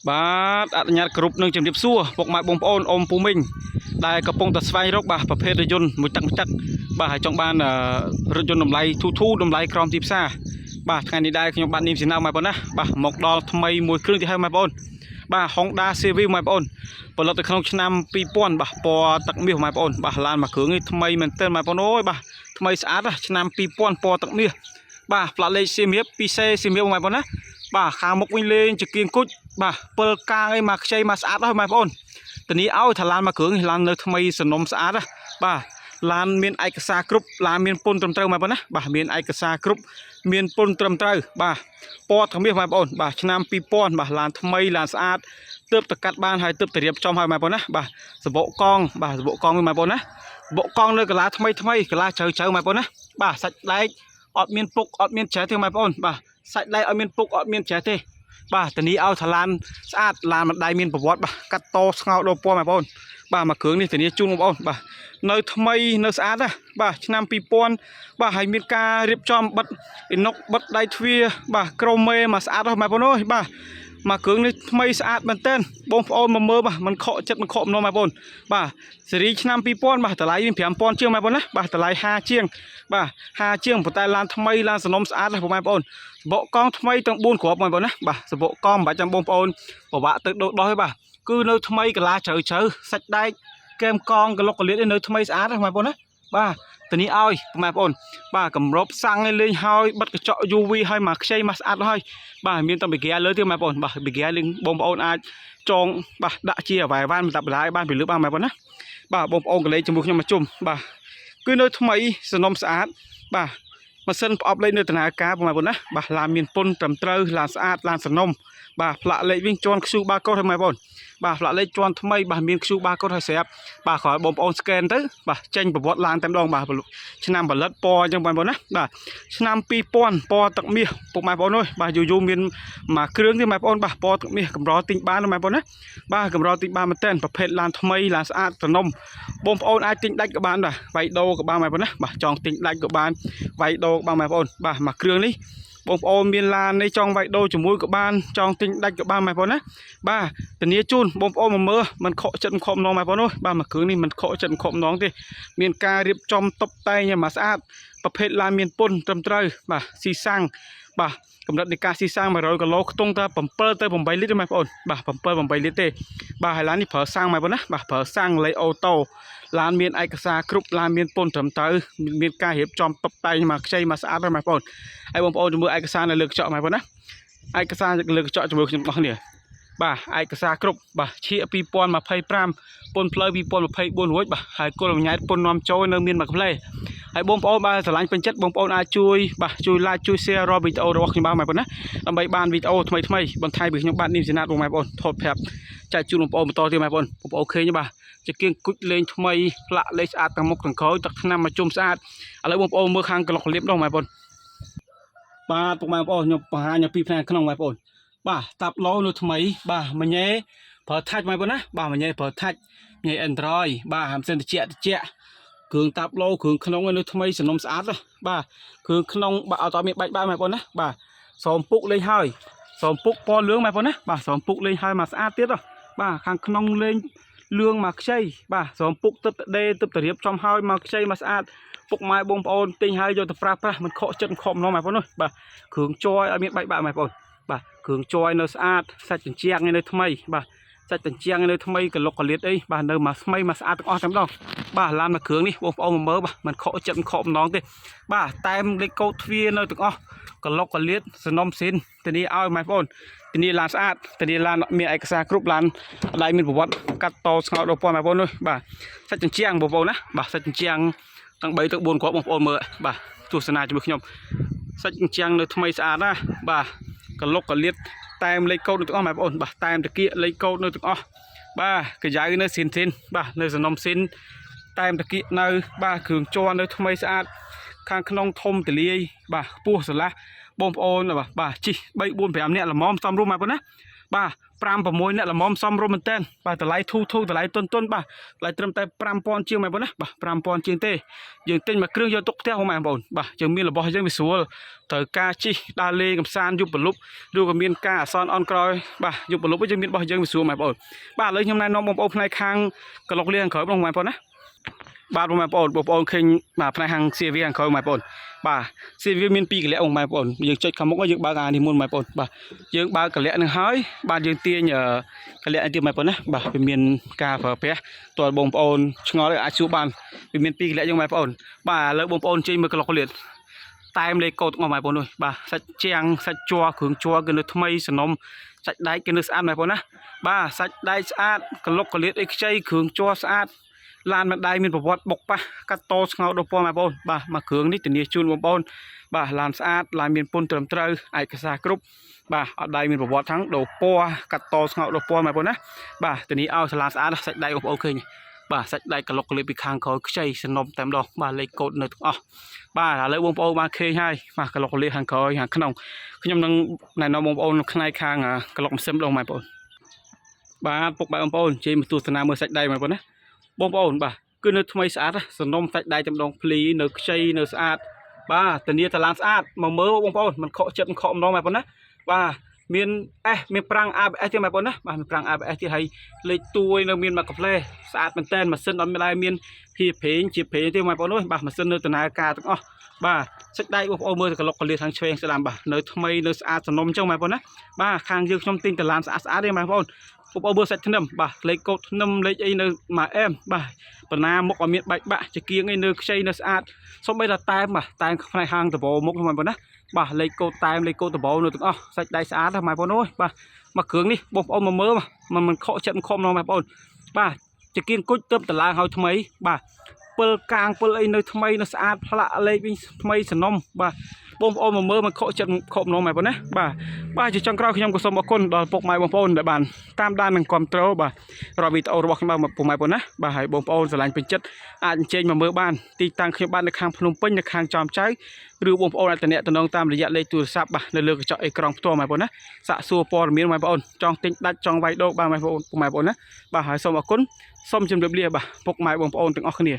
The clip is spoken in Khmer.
បាទអនុញ្ញាតគ្រប់នឹងជំរាបសួរពុកម៉ែបងប្អូនអ៊ំពូមីងដែលកំពុងតែស្វែងរកបាទប្រភេទរថយន្តមួយទឹកបាទហើយចង់បានរថយន្តតម្លៃធូរតម្លៃក្រោមទីផ្សារបាទថ្ងៃនេះដែរខ្ញុំបាទនាងស៊ីណាម៉ែបងប្អូនណាបាទមកដល់ថ្មីមួយគ្រឿងទៀតហើយម៉ែបងប្អូនបាទ Honda Civic ម៉ែបងប្អូនផលិតនៅក្នុងឆ្នាំ2000បាទពណ៌ទឹកមាសម៉ែបងប្អូនបាទឡានមួយគ្រឿងនេះថ្មីមែនទែនម៉ែបងប្អូនអូយបាទថ្មីស្អាតឆ្នាំ2000ពណ៌ទឹកមាសបាទផ្លាកលេខសៀមរាប2សេសៀមរាបម៉ែបងប្អូនណាបាទខាងមុខវិញលេងជាគៀងគុជបាទពិលកាងអីមកខ្ចីមកស្អាតហើយម៉ែបងប្អូនតានេះឲ្យថាឡានមួយគ្រឿងនេះឡាននៅថ្មីសំណុំស្អាតបាទឡានមានឯកសារគ្រប់ឡានមានពន្ធត្រឹមត្រូវម៉ែបងប្អូនណាបាទមានឯកសារគ្រប់មានពន្ធត្រឹមត្រូវបាទពណ៌ទឹកមាសម៉ែបងប្អូនបាទឆ្នាំ2000បាទឡានថ្មីឡានស្អាតទើបតកាត់បានហើយទើបតរៀបចំហើយម៉ែបងប្អូនណាបាទសបកកងបាទសបកកងម៉ែបងប្អូនណាបកកងនៅកន្លាថ្មីកន្លាជ្រៅម៉ែបងប្អូនណាបាទសាច់ដែកអត់មានពុកអត់មានច្រែទេម៉ែបងប្អូនបាទសាច់ដែកអត់មានពុកអត់មានច្រែទេបាទតានេះឲ្យថាឡានស្អាតឡានមិនដៃមានប្រវត្តិបាទកាត់តស្ងោដោពណ៌ម៉ែបងប្អូនបាទមួយគ្រឿងនេះតានេះជូនបងប្អូនបាទនៅថ្មីនៅស្អាតណាបាទឆ្នាំ2000បាទហើយមានការរៀបចំបិទអ៊ីណុកបិទដៃទ្វារបាទក្រមមេមកស្អាតហ្នឹងម៉ែបងប្អូនអើយបាទមកគ្រឿងនេះថ្មីស្អាតមែនទែនបងប្អូនមកមើលបាទមិនខកចិត្តមិនខកម្ដងម៉ែបងប្អូនបាទស៊េរីឆ្នាំ2000បាទតម្លៃមាន5000ជាងម៉ែបងប្អូនណាបាទតម្លៃ50ជាងបាទ50ជាងប៉ុន្តែឡានថ្មីឡានសំណុំស្អាតណាបងប្អូនសបកកង់ថ្មីទាំង4គ្រាប់ម៉ែបងប្អូនណាបាទសបកកង់មិនបាច់ចាំបងប្អូនពិបាកទៅដោះទេបាទគឺនៅថ្មីកន្លាជ្រៅសាច់ដែកកែមកងកលុកកលៀតនៅថ្មីស្អាតណាបងប្អូនណាបាទតានេះឲ្យម៉ែបងប្អូនបាទកម្របសាំងឲ្យលេងហើយបិទកញ្ចក់ UV ឲ្យមកខ្ចីមកស្អាតហើយបាទមានតែប៊ីហ្គាលើទៀតម៉ែបងប្អូនបាទប៊ីហ្គាលេងបងប្អូនអាចចងបាទដាក់ជាអ្វីវ៉ាន់ដាក់បន្លាយបានពីលើបានម៉ែបងប្អូនណាបាទបងប្អូនកលេចជាមួយខ្ញុំមកជុំបាទគឺនៅថ្មីសំណុំស្អាតបាទម៉ាស៊ីនប្រអប់លេខនៅដំណើរការបងប្អូនណាបាទឡានមានពន្ធត្រឹមត្រូវឡានស្អាតឡានសំណុំបាទផ្លាកលេខវិញជន់ខ្ជូបាកូដឲ្យម៉ែបងប្អូនបាទផ្លាកលេខជន់ថ្មីបាទមានខ្ជូបាកូដឲ្យស្រាប់បាទក្រោយបងប្អូនស្កេនទៅបាទចេញប្រវត្តិឡានតែម្ដងបាទឆ្នាំផលិតពណ៌អញ្ចឹងបងប្អូនណាបាទឆ្នាំ2000ពណ៌ទឹកមាសពុកម៉ែបងប្អូនអើយបាទយូមានមួយគ្រឿងទេម៉ែបងប្អូនបាទពណ៌ទឹកមាសកម្រទិញបានម៉ែបងប្អូនណាបាទកម្រទិញបានមែនតើប្រភេទឡានថ្មីឡានស្អាតសំណុំបងប្អូនអាចទិញដាច់ក៏បានបាទវាយដូរក៏បានម៉ែបងប្អូនណាបាទចង់ទិញដាច់ក៏បានវាយដូរក៏បានម៉ែបងប្អូនបាទមួយគ្រឿងនេះបងប្អូនមានឡាននេះចង់វាយដូរជាមួយក៏បានចង់ទិញដាច់ក៏បានម៉ែបងប្អូនណាបាទធានាជូនបងប្អូនមកមើលមិនខកចិត្តមិនខកម្ដងម៉ែបងប្អូនអើយបាទមួយគ្រឿងនេះមិនខកចិត្តមិនខកម្ដងទេមានការរៀបចំតុបតែងឲ្យមកស្អាតប្រភេទឡានមានពន្ធត្រឹមត្រូវបាទស៊ីសាំងបាទកម្រិតនៃការស៊ីសាំង100គីឡូខ្ទង់តែ7ទៅ8លីត្រម៉ែបងប្អូនបាទ7 8លីត្រទេបាទហើយឡាននេះប្រើសាំងម៉ែបងប្អូនណាបាទប្រើសាំងលេអូតូឡានមានឯកសារគ្រប់ឡានមានពន្ធត្រឹមត្រូវមានការរៀបចំតុបតែងមកខ្ចីមកស្អាតហើយម៉ែបងប្អូនហើយបងប្អូនមើលឯកសារនៅលើកញ្ចក់ម៉ែបងប្អូនណាឯកសារលើកញ្ចក់ជាមួយខ្ញុំបងប្អូននេះបាទឯកសារគ្រប់បាទឈៀក2025ពន្ធផ្លូវ2024រួចបាទហើយគុលអញ្ញែតពន្ធនាំចូលនៅមានមួយក្លែហើយបងប្អូនបើស្រឡាញ់ពេញចិត្តបងប្អូនអាចជួយបាទជួយ like ជួយ share រាល់វីដេអូរបស់ខ្ញុំបានម៉ែបងប្អូនណាដើម្បីបានវីដេអូថ្មីបន្ថែមពីខ្ញុំបាទនាងសេណាតបងប្អូនថតប្រាប់ចែកជូនបងប្អូនបន្តទៀតម៉ែបងប្អូនឃើញបាទជាគៀងគុជលេងថ្មីផ្លាក់លេខស្អាតទាំងមុខទាំងក្រោយទឹកថ្នាំមកជុំស្អាតឥឡូវបងប្អូនមើលខាងក្លុកលៀបដល់ម៉ែបងប្អូនបាទពុកម៉ែបងប្អូនខ្ញុំបង្ហាញពីផ្នែកក្នុងម៉ែបងប្អូនបាទតាប់ឡូនៅថ្មីបាទមញ៉េប្រើថាច់ម៉ែបងប្អូនណាបាទមញ៉េប្រើថាច់ញ៉េ Android បាទហាមសិនតិចគ្រឿងតាប់ឡូគ្រឿងក្នុងនៅថ្មីសំណុំស្អាតបាទគ្រឿងក្នុងបាទអត់មានបាច់ម៉ែបងប្អូនណាបាទសំពុកលេងហើយសំពុកពណ៌លឿងម៉ែបងប្អូនណាបាទសំពុកលេងហើយមកស្អាតទៀតបាទខាងក្នុងលេងលឿងមកខ្ចីបាទសំពុកទឹកដេទឹកតរៀបចំហើយមកខ្ចីមកស្អាតពុកម៉ែបងប្អូនទិញហើយយកទៅប្រាស់មិនខកចិត្តខកម្ដងម៉ែបងប្អូនបាទគ្រឿងជ័យអត់មានបាច់ម៉ែបងប្អូនបាទគ្រឿងជ័យនៅស្អាតសាច់ជញ្ជាំងនៅថ្មីបាទសាច់ជញ្ជាំងនៅថ្មីកលុកកលៀតអីបាទនៅមកថ្មីមកស្អាតទាំងអស់តែម្ដងបាទឡានមួយគ្រឿងនេះបងប្អូនមកមើលបាទមិនខកចិត្តមិនខកម្ដងទេបាទតែមលេខកូដទ្វារនៅទាំងអស់កលុកកលៀតសំណុំស៊ីនធានាឲ្យម៉ែបងប្អូនធានាឡានស្អាតធានាឡានមានឯកសារគ្រប់ឡានដៃមានប្រវត្តិកាត់តស្ងោដល់ពណ៌ម៉ែបងប្អូនបាទសាច់ជញ្ជាំងបងប្អូនណាបាទសាច់ជញ្ជាំងទាំង3ទៅ4គ្រាប់បងប្អូនមើលបាទទស្សនាជាមួយខ្ញុំសាច់ជញ្ជាំងនៅថ្មីស្អាតណាបាទកលុកកលៀតតែមលេខកូដនៅទាំងអស់ម៉ែបងប្អូនបាទតែមតាគៀកលេខកូដនៅទាំងអស់បាទកញ្ចៅនៅស៊ីនបាទនៅសំណុំស៊ីនតែមតាគៀកនៅបាទគ្រឿងជ័រនៅថ្មីស្អាតខាងក្នុងធំទលាយបាទខ្ពស់ស្រឡះបងប្អូនបាទជិះ3 4 5នាក់ល្មមសំរុំម៉ែបងប្អូនណា បាទ5-6អ្នកល្មមសំរុំមែនតើបាទតម្លៃធូរតម្លៃតុនបាទតម្លៃត្រឹមតែ5000ជាងបងប្អូនណាបាទ5000ជាងទេយើងទិញមួយគ្រឿងយកទុកផ្ទះបងប្អូនបាទយើងមានរបស់យើងវាស្រួលត្រូវការជិះដើរលេងកំសាន្តយប់ប្រលប់ឬក៏មានការអសន្នអន់ក្រោយបាទយប់ប្រលប់យើងមានរបស់យើងវាស្រួលបងប្អូនបាទឥឡូវខ្ញុំណែនាំបងប្អូនផ្នែកខាងក្លុកលៀងក្រោយបងប្អូនណាបាទបងប្អូនឃើញបាទផ្នែកខាងសៀវីខាងក្រោយបងប្អូនបាទសៀវីមាន2កលៈបងប្អូនយើងចុចខាងមុខយើងបើកអានេះមុនបងប្អូនបាទយើងបើកកលៈនឹងហើយបាទយើងទាញកលៈទៀតបងប្អូនណាបាទវាមានការប្រើប្រាស់តើបងប្អូនឆ្ងល់អាចសួរបានវាមាន2កលៈយើងបងប្អូនបាទឥឡូវបងប្អូនជិះមើលក្លុកលៀងតែមលេខកូដទាំងអស់បងប្អូនបាទសាច់ជាងសាច់ជ័រគ្រឿងជ័រគឺនៅថ្មីសំណុំសាច់ដែកគឺនៅស្អាតបងប្អូនណាបាទសាច់ដែកស្អាតក្លុកកលៀងអីខ្ចីគ្រឿងជ័រស្អាតឡានមិនដៃមានប្រវត្តិបុកប៉ះកាត់តស្ងោដល់ពណ៌បងប្អូនបាទមកគ្រឿងនេះធានាជូនបងប្អូនបាទឡានស្អាតឡានមានពុនត្រឹមត្រូវឯកសារគ្រប់បាទអត់ដៃមានប្រវត្តិทั้งដល់ពណ៌កាត់តស្ងោដល់ពណ៌បងប្អូនណាបាទធានាឲ្យសាឡានស្អាតសាច់ដៃបងប្អូនឃើញបាទសាច់ដៃក្លុកកលៀងពីខាងក្រោយខ្ចីសំណុំតែម្ដងបាទលេខកូដនៅទាំងអស់បាទឥឡូវបងប្អូនបានឃើញហើយបាទក្លុកកលៀងខាងក្រោយខាងក្នុងខ្ញុំនឹងណែនាំបងប្អូនផ្នែកខាងក្លុកម៉ាស៊ីនម្ដងបងប្អូនបាទពុកបងប្អូនជិះមកទស្សនាមើលសាច់ដៃបងប្អូនណាបងប្អូនបាទគឺនៅថ្មីស្អាតសំណុំសាច់ដៃតែម្ដងភ្លីនៅខ្ចីនៅស្អាតបាទធានាតាឡានស្អាតមកមើលបងប្អូនមិនខកចិត្តមិនខកម្ដងបងប្អូនណាបាទមានមានប្រាំង ABS ទៀតបងប្អូនណាបាទមានប្រាំង ABS ទៀតហើយលេខទួយនៅមានមកកាផ្លេស្អាតមែនតើម៉ាស៊ីនអត់មានដែរមានជាប្រេងទេបងប្អូនបាទម៉ាស៊ីននៅដំណើរការទាំងអស់បាទសាច់ដៃបងប្អូនមើលក្លុកកលៀងខាងឆ្វេងស្ដាំបាទនៅថ្មីនៅស្អាតសំណុំអញ្ចឹងបងប្អូនណាបាទខាងយើងខ្ញុំទិញតាឡានស្អាតទេបងប្អូនមើលសាច់ធ្នឹមបាទលេខកូដធ្នឹមលេខអីនៅមួយអែមបាទបណ្ណាមុខឲ្យមានបែកបាក់ជាគៀងអីនៅខ្ចីនៅស្អាតសូម្បីតែតែមតែផ្នែកហាងដបមុខបងប្អូនណាបាទលេខកូដតែមលេខកូដដបនៅទាំងអស់សាច់ដៃស្អាតបងប្អូនអើយបាទមកគ្រឿងនេះបងប្អូនមកមើលមិនខកចិត្តមិនខំបងប្អូនបាទជាគៀងគុជទៅតឡើងឲ្យថ្មីបាទពិលកាងពិលអីនៅថ្មីនៅស្អាតផ្លាក់លេខវិញថ្មីសំណុំបាទបងប្អូនមកមើលមិនខកចិត្តខំម្ដងបងប្អូនណាបាទជាចុងក្រោយខ្ញុំក៏សូមអរគុណដល់ពុកម៉ែបងប្អូនដែលបានតាមដាននិងគាំទ្របាទរាល់វីដេអូរបស់ខ្ញុំបាទពុកម៉ែបងប្អូនណាបាទហើយបងប្អូនស្រឡាញ់ពេញចិត្តអាចអញ្ជើញមកមើលបានទីតាំងខ្ញុំបាននៅខាងភ្នំពេញនៅខាងចំចៅឬបងប្អូនអាចតំណងតាមរយៈលេខទូរស័ព្ទបាទនៅលើកញ្ចក់អេក្រង់ផ្ទាល់បងប្អូនណាសាកសួរព័ត៌មានបងប្អូនចង់ទិញដាច់ចង់វាយដូរបាទបងប្អូនពុកម៉ែបងប្អូនណាបាទហើយសូមអរគុណសូមជម្រាបលាបាទពុកម៉ែបងប្អូនទាំងអស់គ្នា